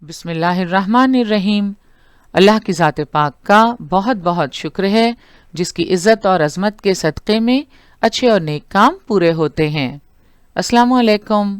بسم اللہ الرحمن الرحیم۔ اللہ کی ذات پاک کا بہت بہت شکر ہے جس کی عزت اور عظمت کے صدقے میں اچھے اور نیک کام پورے ہوتے ہیں۔ السلام علیکم۔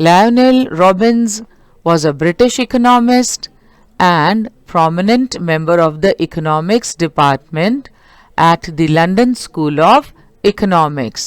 Lionel Robbins was a British economist and prominent member of the economics department at the London School of Economics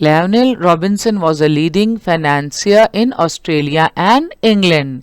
Lionel Robinson was a leading financier in Australia and England,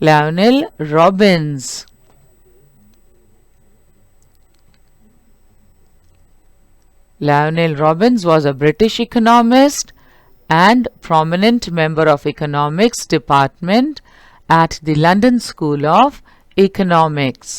Lionel Robbins। Lionel Robbins was a British economist and prominent member of economics department at the London School of Economics।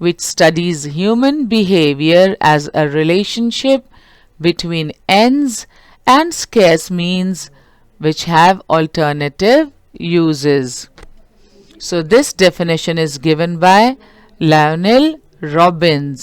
which studies human behavior as a relationship between ends and scarce means which have alternative uses. So this definition is given by Lionel Robbins.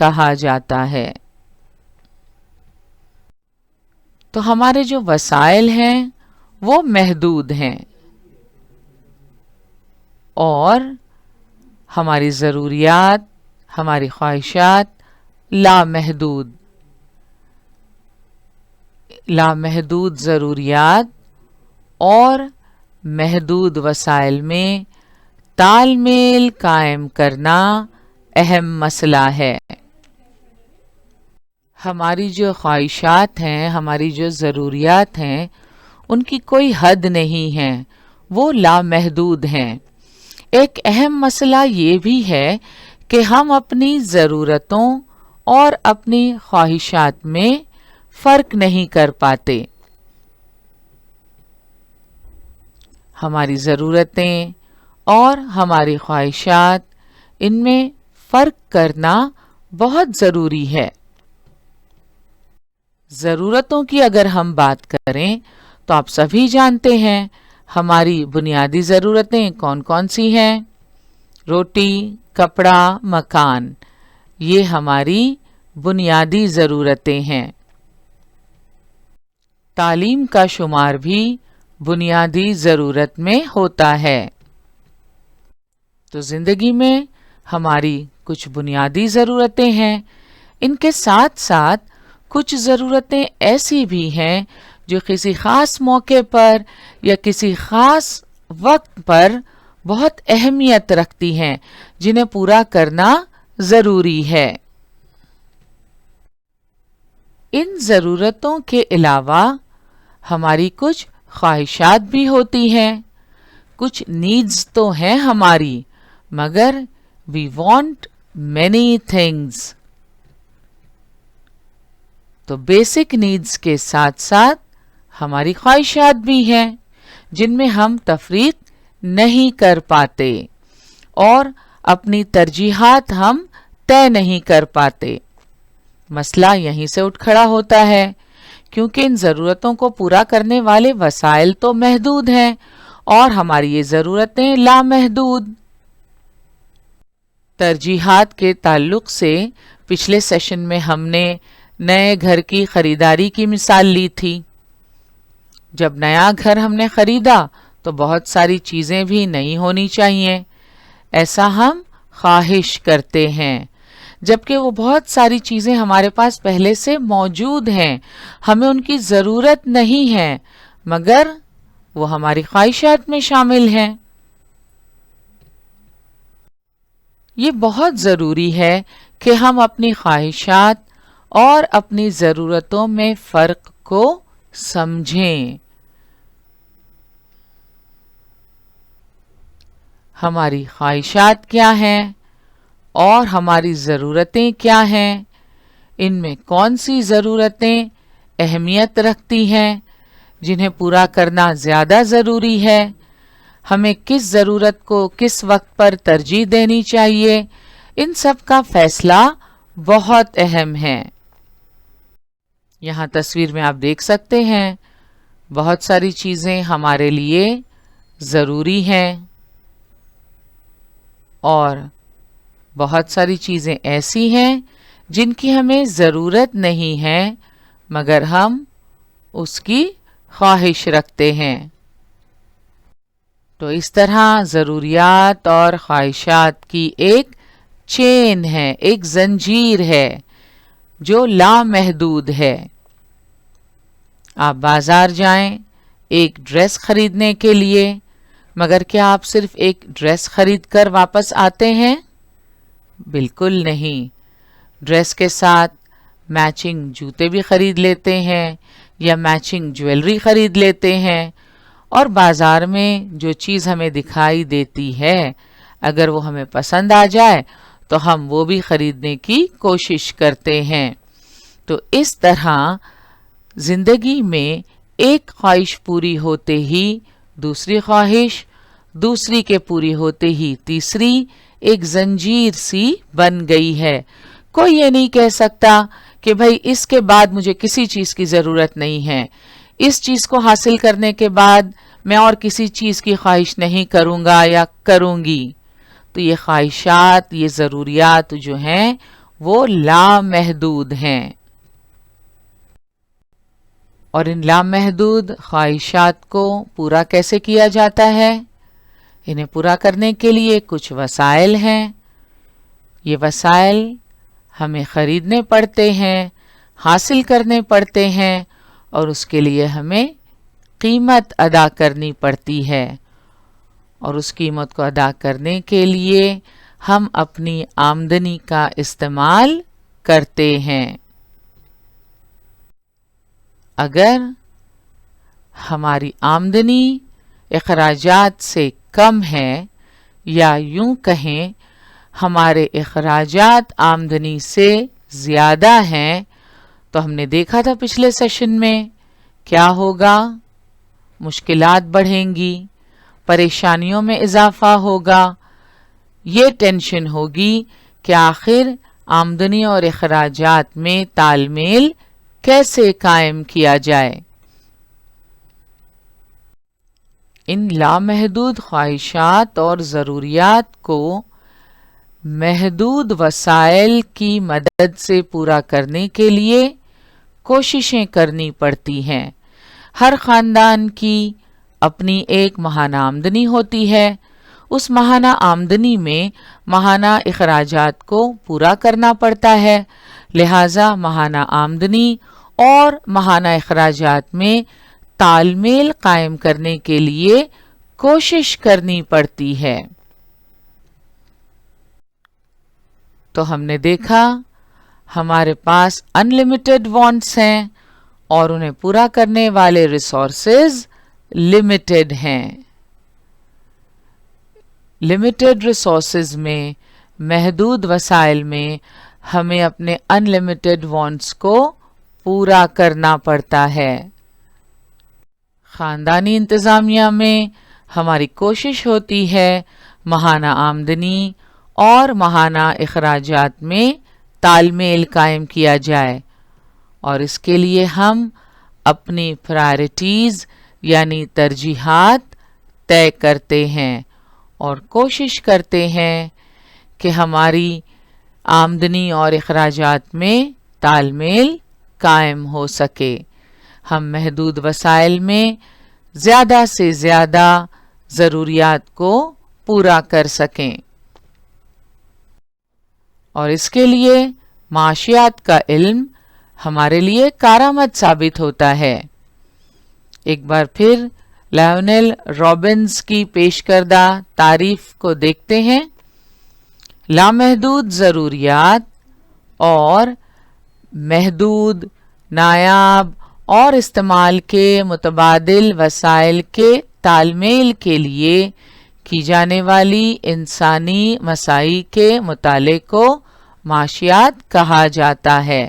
کہا جاتا ہے۔ تو ہمارے جو وسائل ہیں وہ محدود ہیں اور ہماری ضروریات، ہماری خواہشات لامحدود۔ لامحدود ضروریات اور محدود وسائل میں تال میل قائم کرنا اہم مسئلہ ہے۔ ہماری جو خواہشات ہیں، ہماری جو ضروریات ہیں، ان کی کوئی حد نہیں ہے، وہ لامحدود ہیں۔ ایک اہم مسئلہ یہ بھی ہے کہ ہم اپنی ضرورتوں اور اپنی خواہشات میں فرق نہیں کر پاتے۔ ہماری ضرورتیں اور ہماری خواہشات، ان میں فرق کرنا بہت ضروری ہے۔ ضرورتوں کی اگر ہم بات کریں تو آپ سبھی جانتے ہیں ہماری بنیادی ضرورتیں کون کون سی ہیں؟ روٹی، کپڑا، مکان، یہ ہماری بنیادی ضرورتیں ہیں۔ تعلیم کا شمار بھی بنیادی ضرورت میں ہوتا ہے۔ تو زندگی میں ہماری کچھ بنیادی ضرورتیں ہیں، ان کے ساتھ ساتھ کچھ ضرورتیں ایسی بھی ہیں جو کسی خاص موقع پر یا کسی خاص وقت پر بہت اہمیت رکھتی ہیں، جنہیں پورا کرنا ضروری ہے۔ ان ضرورتوں کے علاوہ ہماری کچھ خواہشات بھی ہوتی ہیں، کچھ نیڈز تو ہیں ہماری، مگر we want many things۔ تو بیسک نیڈز کے ساتھ ساتھ ہماری خواہشات بھی ہیں جن میں ہم تفریق نہیں کر پاتے اور اپنی ترجیحات ہم طے نہیں کر پاتے۔ مسئلہ یہیں سے اٹھ کھڑا ہوتا ہے، کیونکہ ان ضرورتوں کو پورا کرنے والے وسائل تو محدود ہیں اور ہماری یہ ضرورتیں لامحدود۔ ترجیحات کے تعلق سے پچھلے سیشن میں ہم نے نئے گھر کی خریداری کی مثال لی تھی۔ جب نیا گھر ہم نے خریدا تو بہت ساری چیزیں بھی نئی ہونی چاہیے، ایسا ہم خواہش کرتے ہیں، جبکہ وہ بہت ساری چیزیں ہمارے پاس پہلے سے موجود ہیں، ہمیں ان کی ضرورت نہیں ہے، مگر وہ ہماری خواہشات میں شامل ہیں۔ یہ بہت ضروری ہے کہ ہم اپنی خواہشات اور اپنی ضرورتوں میں فرق کو سمجھیں۔ ہماری خواہشات کیا ہیں اور ہماری ضرورتیں کیا ہیں، ان میں کون سی ضرورتیں اہمیت رکھتی ہیں، جنہیں پورا کرنا زیادہ ضروری ہے، ہمیں کس ضرورت کو کس وقت پر ترجیح دینی چاہیے، ان سب کا فیصلہ بہت اہم ہے۔ یہاں تصویر میں آپ دیکھ سکتے ہیں بہت ساری چیزیں ہمارے لیے ضروری ہیں اور بہت ساری چیزیں ایسی ہیں جن کی ہمیں ضرورت نہیں ہے مگر ہم اس کی خواہش رکھتے ہیں۔ تو اس طرح ضروریات اور خواہشات کی ایک چین ہے، ایک زنجیر ہے جو لامحدود ہے۔ آپ بازار جائیں ایک ڈریس خریدنے کے لیے، مگر کیا آپ صرف ایک ڈریس خرید کر واپس آتے ہیں؟ بالکل نہیں۔ ڈریس کے ساتھ میچنگ جوتے بھی خرید لیتے ہیں یا میچنگ جویلری خرید لیتے ہیں، اور بازار میں جو چیز ہمیں دکھائی دیتی ہے اگر وہ ہمیں پسند آ جائے تو ہم وہ بھی خریدنے کی کوشش کرتے ہیں۔ تو اس طرح زندگی میں ایک خواہش پوری ہوتے ہی دوسری خواہش، دوسری کے پوری ہوتے ہی تیسری، ایک زنجیر سی بن گئی ہے۔ کوئی یہ نہیں کہہ سکتا کہ بھئی اس کے بعد مجھے کسی چیز کی ضرورت نہیں ہے، اس چیز کو حاصل کرنے کے بعد میں اور کسی چیز کی خواہش نہیں کروں گا یا کروں گی۔ تو یہ خواہشات، یہ ضروریات جو ہیں وہ لامحدود ہیں. اور ان لامحدود خواہشات کو پورا کیسے کیا جاتا ہے؟ انہیں پورا کرنے کے لیے کچھ وسائل ہیں. یہ وسائل ہمیں خریدنے پڑتے ہیں، حاصل کرنے پڑتے ہیں، اور اس کے لیے ہمیں قیمت ادا کرنی پڑتی ہے. اور اس قیمت کو ادا کرنے کے لیے ہم اپنی آمدنی کا استعمال کرتے ہیں. اگر ہماری آمدنی اخراجات سے کم ہے، یا یوں کہیں ہمارے اخراجات آمدنی سے زیادہ ہیں، تو ہم نے دیکھا تھا پچھلے سیشن میں کیا ہوگا؟ مشکلات بڑھیں گی، پریشانیوں میں اضافہ ہوگا. یہ ٹینشن ہوگی کہ آخر آمدنی اور اخراجات میں تال میل کیسے قائم کیا جائے. ان لامحدود خواہشات اور ضروریات کو محدود وسائل کی مدد سے پورا کرنے کے لیے کوششیں کرنی پڑتی ہیں. ہر خاندان کی اپنی ایک ماہانہ آمدنی ہوتی ہے. اس ماہانہ آمدنی میں ماہانہ اخراجات کو پورا کرنا پڑتا ہے. لہٰذا ماہانہ آمدنی اور ماہانہ اخراجات میں تال میل قائم کرنے کے لیے کوشش کرنی پڑتی ہے. تو ہم نے دیکھا ہمارے پاس انلمیٹڈ وانٹس ہیں اور انہیں پورا کرنے والے ریسورسز لمیٹڈ ہیں. لمیٹڈ ریسورسز میں، محدود وسائل میں ہمیں اپنے انلمیٹڈ وانٹس کو پورا کرنا پڑتا ہے. خاندانی انتظامیہ میں ہماری کوشش ہوتی ہے ماہانہ آمدنی اور ماہانہ اخراجات میں تال میل قائم کیا جائے، اور اس کے لیے ہم اپنی پرائرٹیز یعنی ترجیحات طے کرتے ہیں اور کوشش کرتے ہیں کہ ہماری آمدنی اور اخراجات میں تال میل قائم ہو سکے. ہم محدود وسائل میں زیادہ سے زیادہ ضروریات کو پورا کر سکیں. اور اس کے لیے معاشیات کا علم ہمارے لیے کارآمد ثابت ہوتا ہے. ایک بار پھر لائونیل رابنز کی پیش کردہ تعریف کو دیکھتے ہیں. لامحدود ضروریات اور محدود، نایاب اور استعمال کے متبادل وسائل کے تال میل کے لیے کی جانے والی انسانی مساعی کے مطالعے کو معاشیات کہا جاتا ہے.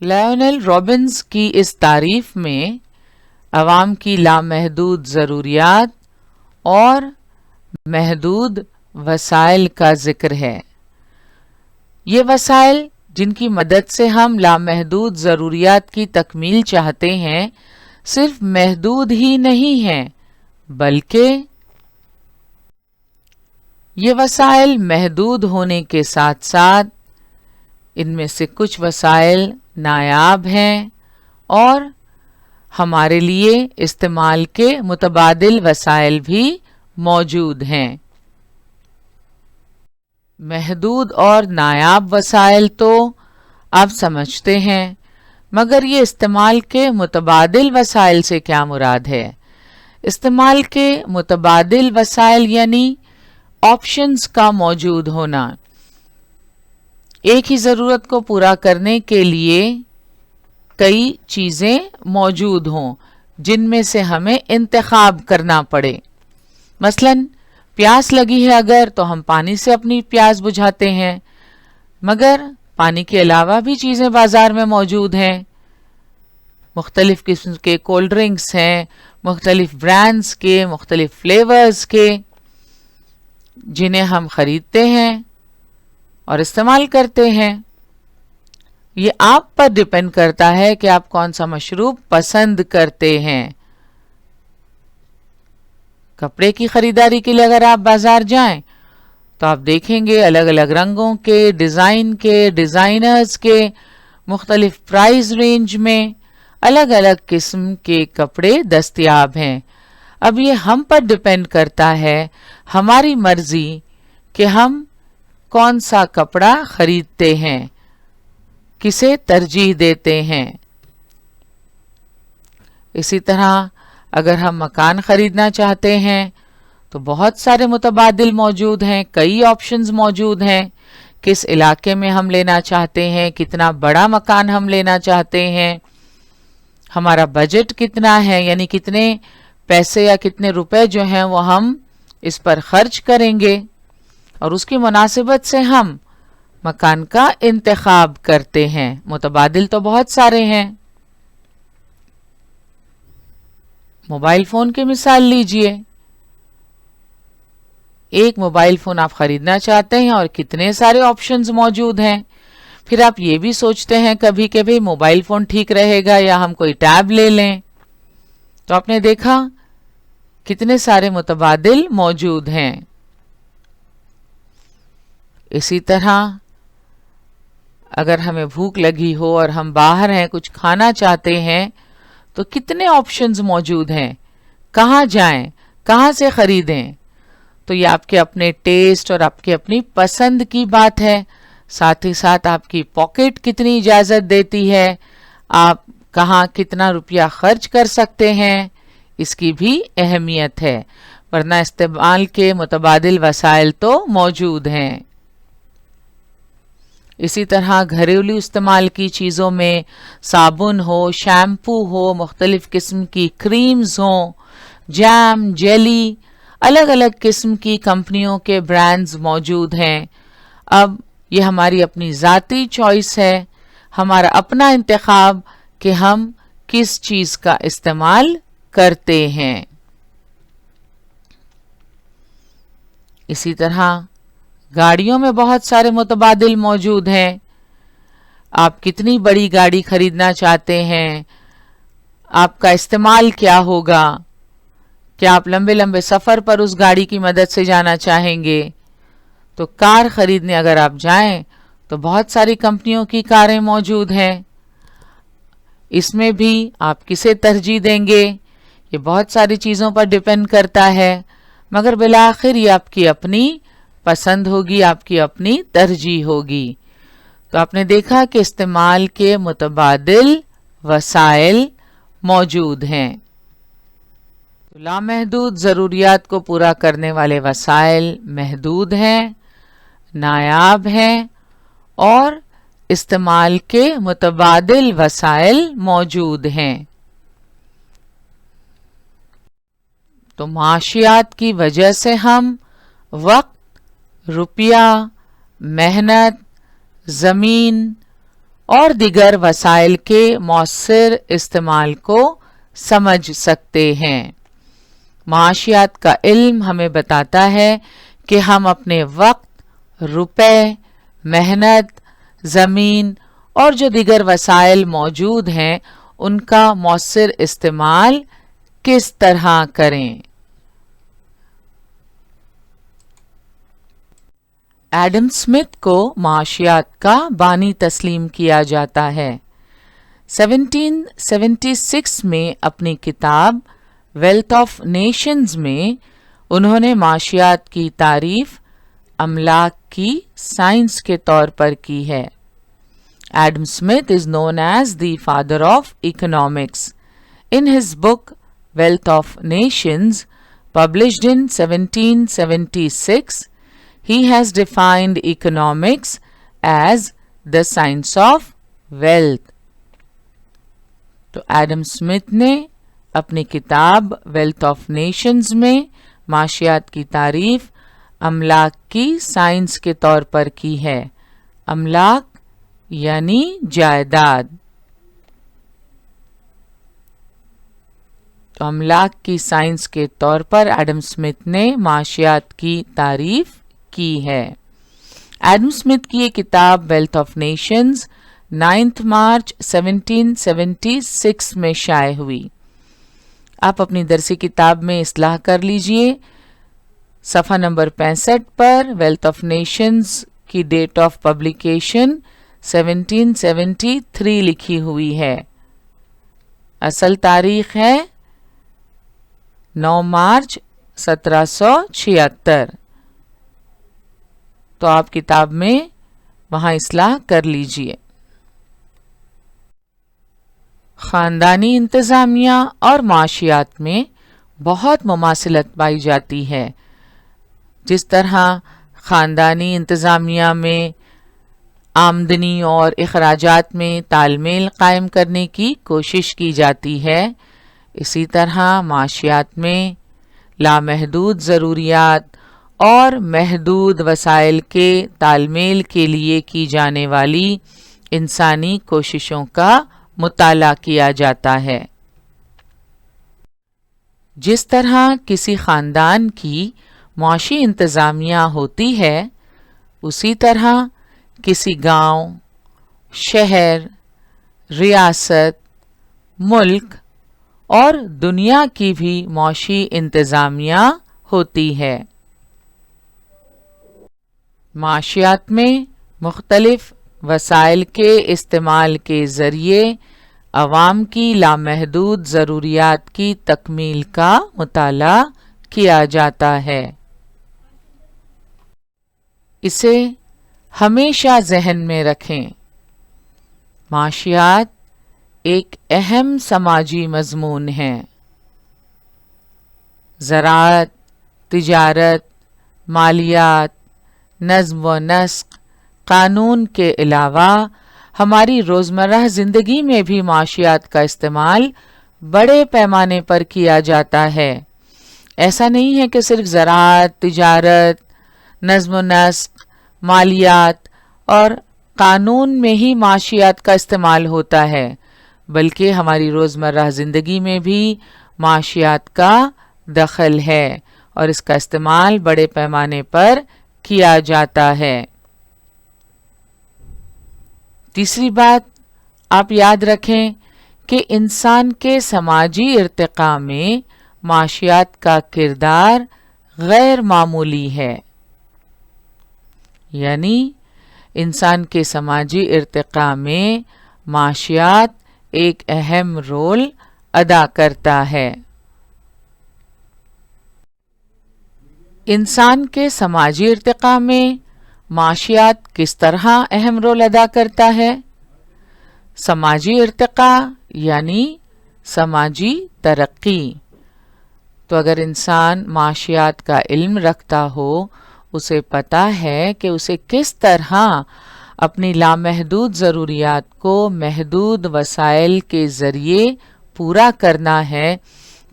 لائونیل رابنز کی اس تعریف میں عوام کی لامحدود ضروریات اور محدود وسائل کا ذکر ہے. یہ وسائل جن کی مدد سے ہم لامحدود ضروریات کی تکمیل چاہتے ہیں صرف محدود ہی نہیں ہیں، بلکہ یہ وسائل محدود ہونے کے ساتھ ساتھ ان میں سے کچھ وسائل نایاب ہیں اور ہمارے لیے استعمال کے متبادل وسائل بھی موجود ہیں. محدود اور نایاب وسائل تو آپ سمجھتے ہیں، مگر یہ استعمال کے متبادل وسائل سے کیا مراد ہے؟ استعمال کے متبادل وسائل یعنی آپشنز کا موجود ہونا. ایک ہی ضرورت کو پورا کرنے کے لیے کئی چیزیں موجود ہوں جن میں سے ہمیں انتخاب کرنا پڑے. مثلاً پیاس لگی ہے اگر تو ہم پانی سے اپنی پیاس بجھاتے ہیں، مگر پانی کے علاوہ بھی چیزیں بازار میں موجود ہیں. مختلف قسم کے کولڈ ڈرنکس ہیں، مختلف برانڈز کے، مختلف فلیورز کے، جنہیں ہم خریدتے ہیں اور استعمال کرتے ہیں. یہ آپ پر ڈیپینڈ کرتا ہے کہ آپ کون سا مشروب پسند کرتے ہیں. کپڑے کی خریداری کے لیے اگر آپ بازار جائیں تو تو آپ دیکھیں گے الگ الگ رنگوں کے، ڈیزائن کے، ڈیزائنرز کے، مختلف پرائز رینج میں الگ الگ قسم کے کپڑے دستیاب ہیں۔ اب یہ ہم پر ڈیپینڈ کرتا ہے، ہماری مرضی کہ ہم کون سا کپڑا خریدتے ہیں، کسے ترجیح دیتے ہیں۔ اسی طرح اگر ہم مکان خریدنا چاہتے ہیں تو بہت سارے متبادل موجود ہیں، کئی آپشنز موجود ہیں۔ کس علاقے میں ہم لینا چاہتے ہیں، کتنا بڑا مکان ہم لینا چاہتے ہیں، ہمارا بجٹ کتنا ہے، یعنی کتنے پیسے یا کتنے روپے جو ہیں وہ ہم اس پر خرچ کریں گے، اور اس کی مناسبت سے ہم مکان کا انتخاب کرتے ہیں۔ متبادل تو بہت سارے ہیں۔ موبائل فون کی مثال لیجئے، ایک موبائل فون آپ خریدنا چاہتے ہیں اور کتنے سارے آپشنز موجود ہیں۔ پھر آپ یہ بھی سوچتے ہیں کبھی کہ بھئی موبائل فون ٹھیک رہے گا یا ہم کوئی ٹیب لے لیں، تو آپ نے دیکھا کتنے سارے متبادل موجود ہیں۔ اسی طرح اگر ہمیں بھوک لگی ہو اور ہم باہر ہیں، کچھ کھانا چاہتے ہیں، تو کتنے آپشنز موجود ہیں، کہاں جائیں، کہاں سے خریدیں۔ تو یہ آپ کے اپنے ٹیسٹ اور آپ کے اپنی پسند کی بات ہے، ساتھ ہی ساتھ آپ کی پاکٹ کتنی اجازت دیتی ہے، آپ کہاں کتنا روپیہ خرچ کر سکتے ہیں، اس کی بھی اہمیت ہے، ورنہ استعمال کے متبادل وسائل تو موجود ہیں۔ اسی طرح گھریلو استعمال کی چیزوں میں صابن ہو، شیمپو ہو، مختلف قسم کی کریمز ہوں، جیم، جیلی، الگ الگ قسم کی کمپنیوں کے برانڈز موجود ہیں۔ اب یہ ہماری اپنی ذاتی چوائس ہے، ہمارا اپنا انتخاب کہ ہم کس چیز کا استعمال کرتے ہیں۔ اسی طرح گاڑیوں میں بہت سارے متبادل موجود ہیں۔ آپ کتنی بڑی گاڑی خریدنا چاہتے ہیں، آپ کا استعمال کیا ہوگا، کیا آپ لمبے لمبے سفر پر اس گاڑی کی مدد سے جانا چاہیں گے؟ تو کار خریدنے اگر آپ جائیں تو بہت ساری کمپنیوں کی کاریں موجود ہیں، اس میں بھی آپ کسے ترجیح دیں گے، یہ بہت ساری چیزوں پر ڈیپینڈ کرتا ہے، مگر بالآخر یہ آپ کی اپنی پسند ہوگی، آپ کی اپنی ترجیح ہوگی۔ تو آپ نے دیکھا کہ استعمال کے متبادل وسائل موجود ہیں۔ لامحدود ضروریات کو پورا کرنے والے وسائل محدود ہیں، نایاب ہیں، اور استعمال کے متبادل وسائل موجود ہیں۔ تو معاشیات کی وجہ سے ہم وقت، روپیہ، محنت، زمین اور دیگر وسائل کے مؤثر استعمال کو سمجھ سکتے ہیں۔ معاشیات کا علم ہمیں بتاتا ہے کہ ہم اپنے وقت، روپے، محنت، زمین اور جو دیگر وسائل موجود ہیں ان کا مؤثر استعمال کس طرح کریں۔ ایڈم اسمتھ کو معاشیات کا بانی تسلیم کیا جاتا ہے۔ 1776 میں اپنی کتاب ویلتھ آف نیشنز میں انہوں نے معاشیات کی تعریف املاک کی سائنس کے طور پر کی ہے۔ Adam Smith is known as the father of economics. In his book Wealth of Nations, published in 1776, he has defined economics as the science of wealth. تو ایڈم اسمتھ نے اپنی کتاب ویلتھ آف نیشنز میں معاشیات کی تعریف املاک کی سائنس کے طور پر کی ہے۔ املاک یعنی جائیداد۔ تو املاک کی سائنس کے طور پر ایڈم اسمتھ نے معاشیات کی تعریف کی ہے۔ ایڈم اسمتھ کی یہ کتاب ویلتھ آف نیشنز 9 مارچ 1776 میں شائع ہوئی۔ آپ اپنی درسی کتاب میں اصلاح کر لیجئے، صفحہ number 65 per wealth of nations کی ڈیٹ آف پبلیکیشن 1773 لکھی ہوئی ہے. اصل تاریخ ہے 9 مارچ 1776. تو آپ کتاب میں وہاں اصلاح کر لیجئے. خاندانی انتظامیہ اور معاشیات میں بہت مماثلت پائی جاتی ہے. جس طرح خاندانی انتظامیہ میں آمدنی اور اخراجات میں تال میل قائم کرنے کی کوشش کی جاتی ہے، اسی طرح معاشیات میں لامحدود ضروریات اور محدود وسائل کے تال میل کے لیے کی جانے والی انسانی کوششوں کا مطالعہ کیا جاتا ہے. جس طرح کسی خاندان کی معاشی انتظامیہ ہوتی ہے، اسی طرح کسی گاؤں، شہر، ریاست، ملک اور دنیا کی بھی معاشی انتظامیہ ہوتی ہے. معاشیات میں مختلف وسائل کے استعمال کے ذریعے عوام کی لامحدود ضروریات کی تکمیل کا مطالعہ کیا جاتا ہے. اسے ہمیشہ ذہن میں رکھیں. معاشیات ایک اہم سماجی مضمون ہے. زراعت، تجارت، مالیات، نظم و نسق، قانون کے علاوہ ہماری روزمرہ زندگی میں بھی معاشیات کا استعمال بڑے پیمانے پر کیا جاتا ہے. ایسا نہیں ہے کہ صرف زراعت، تجارت، نظم و نسق، مالیات اور قانون میں ہی معاشیات کا استعمال ہوتا ہے، بلکہ ہماری روزمرہ زندگی میں بھی معاشیات کا دخل ہے اور اس کا استعمال بڑے پیمانے پر کیا جاتا ہے. تیسری بات آپ یاد رکھیں کہ انسان کے سماجی ارتقاء میں معاشیات کا کردار غیر معمولی ہے. یعنی انسان کے سماجی ارتقاء میں معاشیات ایک اہم رول ادا کرتا ہے. انسان کے سماجی ارتقاء میں معاشیات کس طرح اہم رول ادا کرتا ہے؟ سماجی ارتقاء یعنی سماجی ترقی. تو اگر انسان معاشیات کا علم رکھتا ہو، اسے پتہ ہے کہ اسے کس طرح اپنی لامحدود ضروریات کو محدود وسائل کے ذریعے پورا کرنا ہے،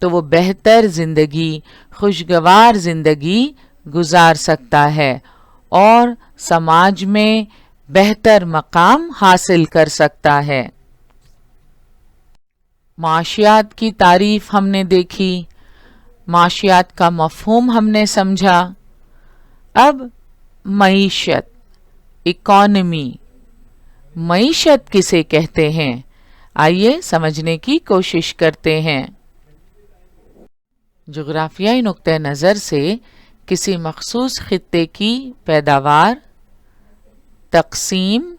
تو وہ بہتر زندگی، خوشگوار زندگی گزار سکتا ہے اور سماج میں بہتر مقام حاصل کر سکتا ہے. معاشیات کی تعریف ہم نے دیکھی، معاشیات کا مفہوم ہم نے سمجھا. اب معیشت، اکانومی، معیشت کسے کہتے ہیں؟ آئیے سمجھنے کی کوشش کرتے ہیں. جغرافیائی نقطہ نظر سے کسی مخصوص خطے کی پیداوار، تقسیم،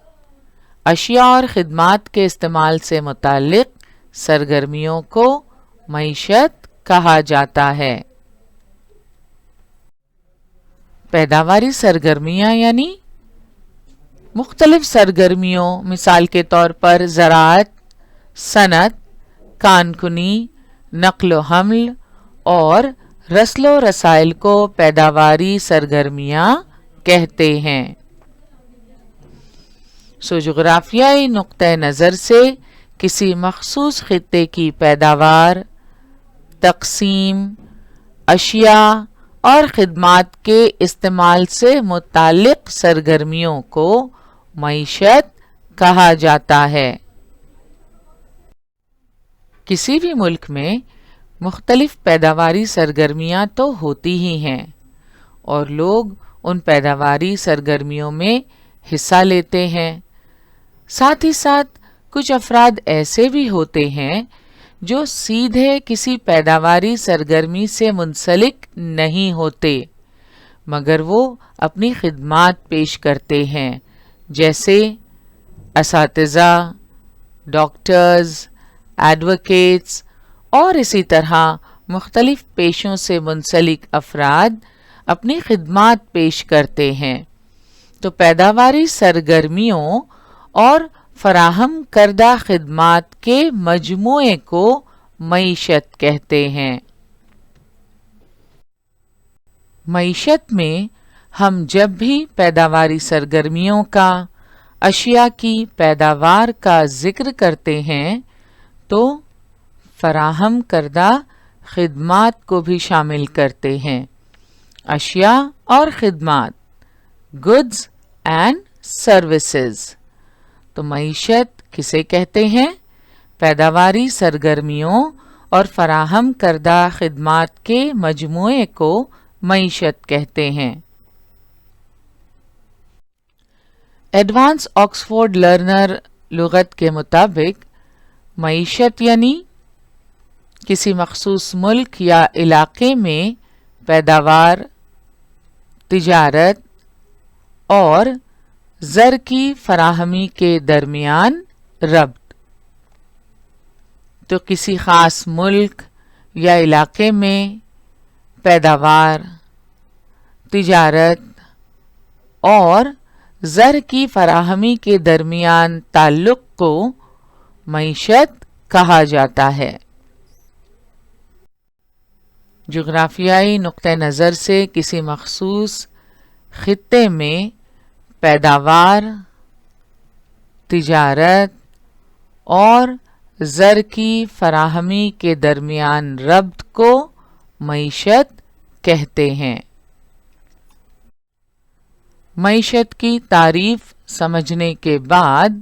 اشیاء اور خدمات کے استعمال سے متعلق سرگرمیوں کو معیشت کہا جاتا ہے. پیداواری سرگرمیاں یعنی مختلف سرگرمیوں، مثال کے طور پر زراعت، صنعت، کانکنی، نقل و حمل اور رسل و رسائل کو پیداواری سرگرمیاں کہتے ہیں. جغرافیائی نقطہ نظر سے کسی مخصوص خطے کی پیداوار، تقسیم، اشیاء اور خدمات کے استعمال سے متعلق سرگرمیوں کو معیشت کہا جاتا ہے. کسی بھی ملک میں مختلف پیداواری سرگرمیاں تو ہوتی ہی ہیں اور لوگ ان پیداواری سرگرمیوں میں حصہ لیتے ہیں. ساتھ ہی ساتھ کچھ افراد ایسے بھی ہوتے ہیں جو سیدھے کسی پیداواری سرگرمی سے منسلک نہیں ہوتے، مگر وہ اپنی خدمات پیش کرتے ہیں، جیسے اساتذہ، ڈاکٹرز، ایڈوکیٹس اور اسی طرح مختلف پیشوں سے منسلک افراد اپنی خدمات پیش کرتے ہیں۔ تو پیداواری سرگرمیوں اور فراہم کردہ خدمات کے مجموعے کو معیشت کہتے ہیں۔ معیشت میں ہم جب بھی پیداواری سرگرمیوں کا، اشیاء کی پیداوار کا ذکر کرتے ہیں تو فراہم کردہ خدمات کو بھی شامل کرتے ہیں۔ اشیاء اور خدمات، گڈز اینڈ سروسز۔ تو معیشت کسے کہتے ہیں؟ پیداواری سرگرمیوں اور فراہم کردہ خدمات کے مجموعے کو معیشت کہتے ہیں۔ ایڈوانس آکسفورڈ لرنر لغت کے مطابق معیشت یعنی کسی مخصوص ملک یا علاقے میں پیداوار، تجارت اور زر کی فراہمی کے درمیان ربط۔ تو کسی خاص ملک یا علاقے میں پیداوار، تجارت اور زر کی فراہمی کے درمیان تعلق کو معیشت کہا جاتا ہے۔ جغرافیائی نقطہ نظر سے کسی مخصوص خطے میں پیداوار، تجارت اور زر کی فراہمی کے درمیان ربط کو معیشت کہتے ہیں۔ معیشت کی تعریف سمجھنے کے بعد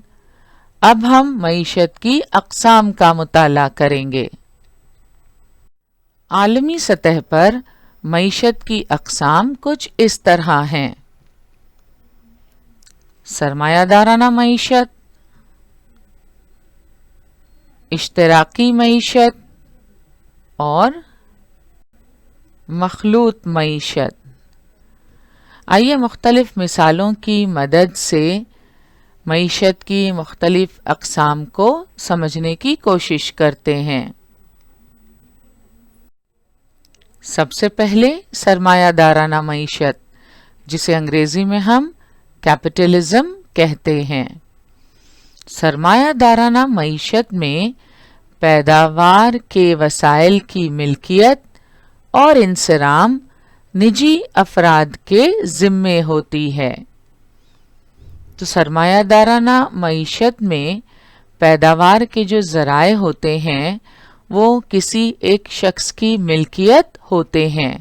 اب ہم معیشت کی اقسام کا مطالعہ کریں گے۔ عالمی سطح پر معیشت کی اقسام کچھ اس طرح ہیں: سرمایہ دارانہ معیشت، اشتراکی معیشت اور مخلوط معیشت۔ آئیے مختلف مثالوں کی مدد سے معیشت کی مختلف اقسام کو سمجھنے کی کوشش کرتے ہیں۔ سب سے پہلے سرمایہ دارانہ معیشت، جسے انگریزی میں ہم کیپٹلزم کہتے ہیں۔ سرمایہ دارانہ معیشت میں پیداوار کے وسائل کی ملکیت اور انصرام نجی افراد کے ذمے ہوتی ہے۔ تو سرمایہ دارانہ معیشت میں پیداوار کے جو ذرائع ہوتے ہیں وہ کسی ایک شخص کی ملکیت ہوتے ہیں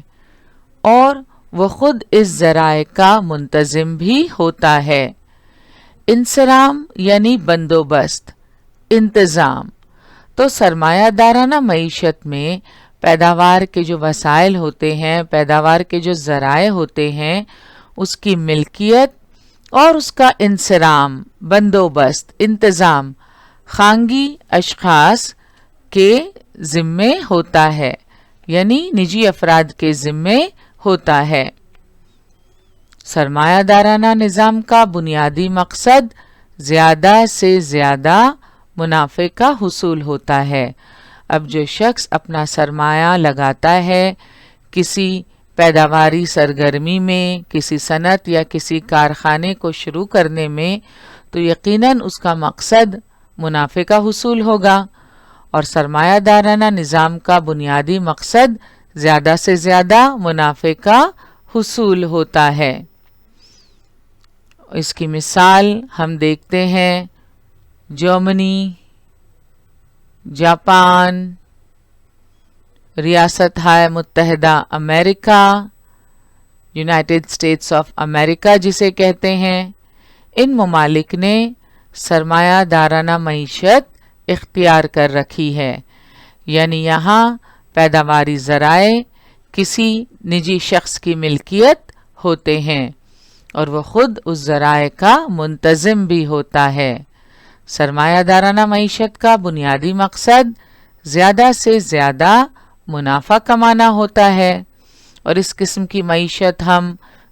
اور وہ خود اس ذرائع کا منتظم بھی ہوتا ہے۔ انصرام یعنی بندوبست، انتظام۔ تو سرمایہ دارانہ معیشت میں پیداوار کے جو وسائل ہوتے ہیں، پیداوار کے جو ذرائع ہوتے ہیں، اس کی ملکیت اور اس کا انصرام، بندوبست، انتظام خانگی اشخاص کے ذمے ہوتا ہے، یعنی نجی افراد کے ذمے ہوتا ہے۔ سرمایہ دارانہ نظام کا بنیادی مقصد زیادہ سے زیادہ منافع کا حصول ہوتا ہے۔ اب جو شخص اپنا سرمایہ لگاتا ہے کسی پیداواری سرگرمی میں، کسی صنعت یا کسی کارخانے کو شروع کرنے میں، تو یقیناً اس کا مقصد منافع کا حصول ہوگا، اور سرمایہ دارانہ نظام کا بنیادی مقصد زیادہ سے زیادہ منافع کا حصول ہوتا ہے۔ اس کی مثال ہم دیکھتے ہیں جرمنی، جاپان، ریاستہائے متحدہ امریکہ، یونائٹڈ اسٹیٹس آف امریکہ جسے کہتے ہیں۔ ان ممالک نے سرمایہ دارانہ معیشت اختیار کر رکھی ہے، یعنی یہاں پیداواری ذرائع کسی نجی شخص کی ملکیت ہوتے ہیں اور وہ خود اس ذرائع کا منتظم بھی ہوتا ہے۔ سرمایہ دارانہ معیشت کا بنیادی مقصد زیادہ سے زیادہ منافع کمانا ہوتا ہے، اور اس قسم کی معیشت ہم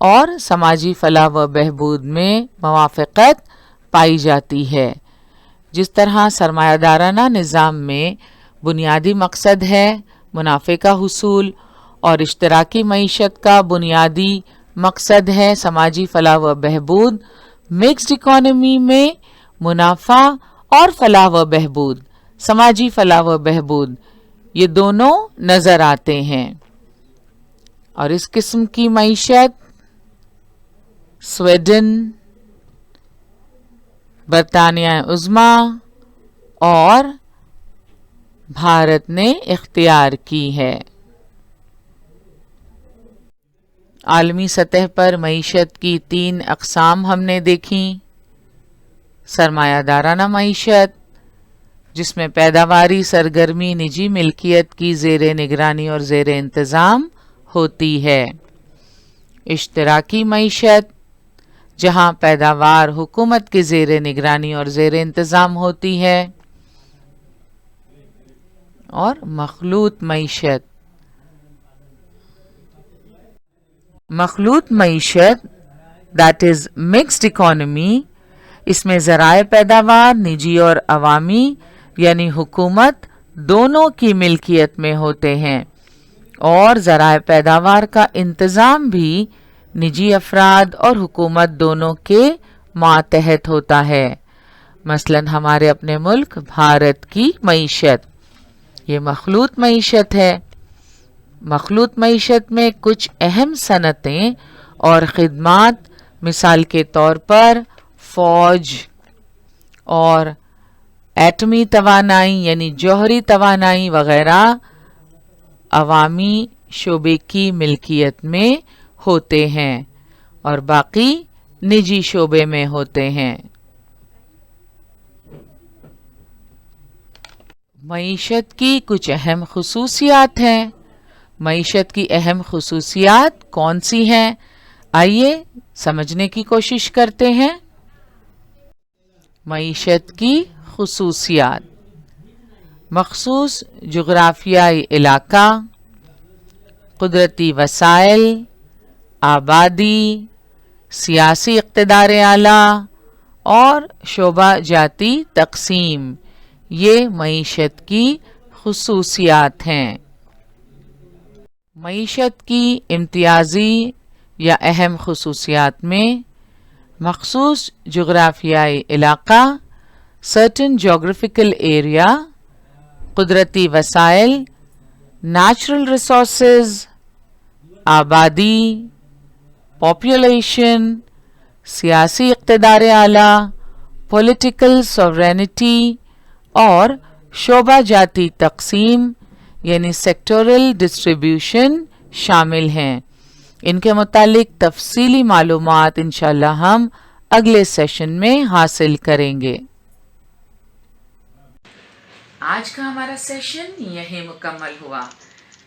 اور سماجی فلاح و بہبود میں موافقت پائی جاتی ہے۔ جس طرح سرمایہ دارانہ نظام میں بنیادی مقصد ہے منافع کا حصول اور اشتراکی معیشت کا بنیادی مقصد ہے سماجی فلاح و بہبود، مکسڈ اکانومی میں منافع اور فلاح و بہبود، سماجی فلاح و بہبود، یہ دونوں نظر آتے ہیں۔ اور اس قسم کی معیشت سویڈن، برطانیہ عظمیٰ اور بھارت نے اختیار کی ہے۔ عالمی سطح پر معیشت کی 3 اقسام ہم نے دیکھیں۔ سرمایہ دارانہ معیشت، جس میں پیداواری سرگرمی نجی ملکیت کی زیر نگرانی اور زیر انتظام ہوتی ہے۔ اشتراکی معیشت، جہاں پیداوار حکومت کے زیر نگرانی اور زیر انتظام ہوتی ہے۔ اور مخلوط معیشت، مخلوط معیشت that is mixed economy، اس میں ذرائع پیداوار نجی اور عوامی یعنی حکومت دونوں کی ملکیت میں ہوتے ہیں، اور ذرائع پیداوار کا انتظام بھی نجی افراد اور حکومت دونوں کے ماتحت ہوتا ہے۔ مثلاً ہمارے اپنے ملک بھارت کی معیشت یہ مخلوط معیشت ہے۔ مخلوط معیشت میں کچھ اہم صنعتیں اور خدمات مثال کے طور پر فوج اور ایٹمی توانائی یعنی جوہری توانائی وغیرہ عوامی شعبے کی ملکیت میں ہوتے ہیں اور باقی نجی شعبے میں ہوتے ہیں۔ معیشت کی کچھ اہم خصوصیات ہیں۔ معیشت کی اہم خصوصیات کون سی ہیں؟ آئیے سمجھنے کی کوشش کرتے ہیں۔ معیشت کی خصوصیات: مخصوص جغرافیائی علاقہ، قدرتی وسائل، آبادی، سیاسی اقتدار اعلیٰ اور شعبہ جاتی تقسیم، یہ معیشت کی خصوصیات ہیں۔ معیشت کی امتیازی یا اہم خصوصیات میں مخصوص جغرافیائی علاقہ certain geographical area، قدرتی وسائل natural resources، آبادی population، سیاسی اقتدار اعلیٰ political sovereignty اور شعبہ جاتی تقسیم یعنی سیکٹورل ڈسٹریبیوشن شامل ہیں۔ ان کے متعلق تفصیلی معلومات انشاءاللہ ہم اگلے سیشن میں حاصل کریں گے۔ آج کا ہمارا سیشن یہیں مکمل ہوا،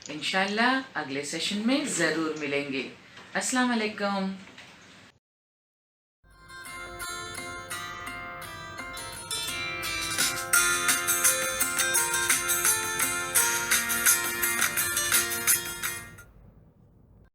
انشاءاللہ اگلے سیشن میں ضرور ملیں گے۔ السلام علیکم۔